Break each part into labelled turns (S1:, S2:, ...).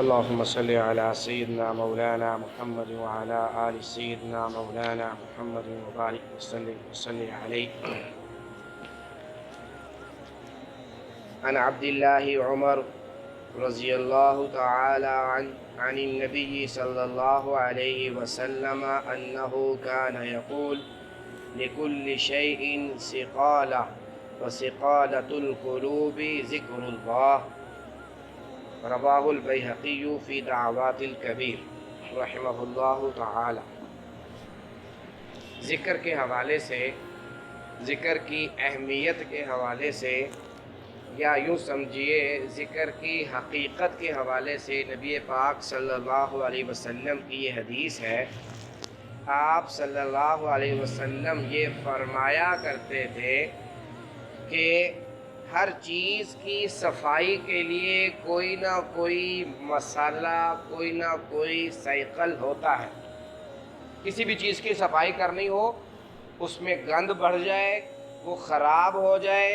S1: اللهم صل على سيدنا مولانا محمد وعلى آل سيدنا مولانا محمد وبارك وسلم عليه. عن عبد الله عمر رضي الله تعالى عن النبي صلى الله عليه وسلم أنه كان يقول لكل شيء سقالة وسقالة القلوب ذكر الله. رواہ البیہقی فی دعوات الکبیر رحمہ اللہ تعالی. ذکر کے حوالے سے، ذکر کی اہمیت کے حوالے سے، یا یوں سمجھیے ذکر کی حقیقت کے حوالے سے نبی پاک صلی اللہ علیہ وسلم کی یہ حدیث ہے. آپ صلی اللہ علیہ وسلم یہ فرمایا کرتے تھے کہ ہر چیز کی صفائی کے لیے کوئی نہ کوئی مسالہ، کوئی نہ کوئی سائیکل ہوتا ہے. کسی بھی چیز کی صفائی کرنی ہو، اس میں گند بڑھ جائے، وہ خراب ہو جائے،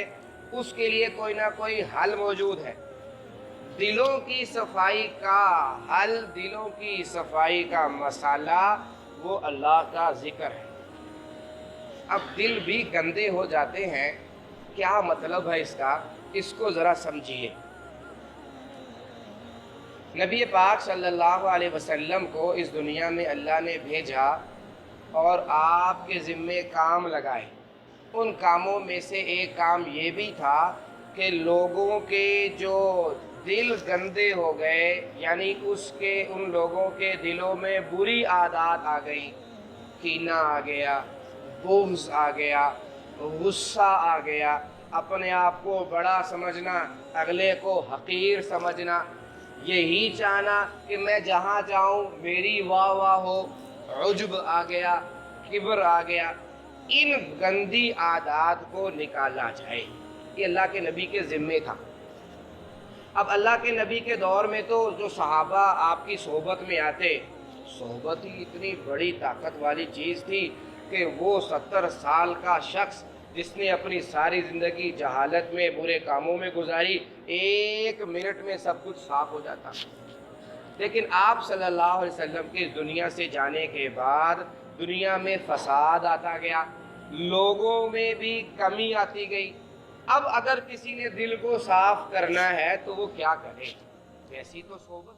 S1: اس کے لیے کوئی نہ کوئی حل موجود ہے. دلوں کی صفائی کا حل، دلوں کی صفائی کا مسالہ وہ اللہ کا ذکر ہے. اب دل بھی گندے ہو جاتے ہیں، کیا مطلب ہے اس کا؟ اس کو ذرا سمجھیے. نبی پاک صلی اللہ علیہ وسلم کو اس دنیا میں اللہ نے بھیجا اور آپ کے ذمے کام لگائے. ان کاموں میں سے ایک کام یہ بھی تھا کہ لوگوں کے جو دل گندے ہو گئے، یعنی ان لوگوں کے دلوں میں بری عادات آ گئی، کینہ آ گیا، بغض آ گیا، غصہ آ گیا، اپنے آپ کو بڑا سمجھنا، اگلے کو حقیر سمجھنا، یہی چاہنا کہ میں جہاں جاؤں میری واہ واہ ہو، عجب آ گیا، کبر آ گیا. ان گندی عادات کو نکالا جائے، یہ اللہ کے نبی کے ذمے تھا. اب اللہ کے نبی کے دور میں تو جو صحابہ آپ کی صحبت میں آتے، صحبت ہی اتنی بڑی طاقت والی چیز تھی کہ وہ 70 سال کا شخص جس نے اپنی ساری زندگی جہالت میں، برے کاموں میں گزاری، 1 منٹ میں سب کچھ صاف ہو جاتا. لیکن آپ صلی اللہ علیہ وسلم کے دنیا سے جانے کے بعد دنیا میں فساد آتا گیا، لوگوں میں بھی کمی آتی گئی. اب اگر کسی نے دل کو صاف کرنا ہے تو وہ کیا کرے؟ ایسی تو صحبت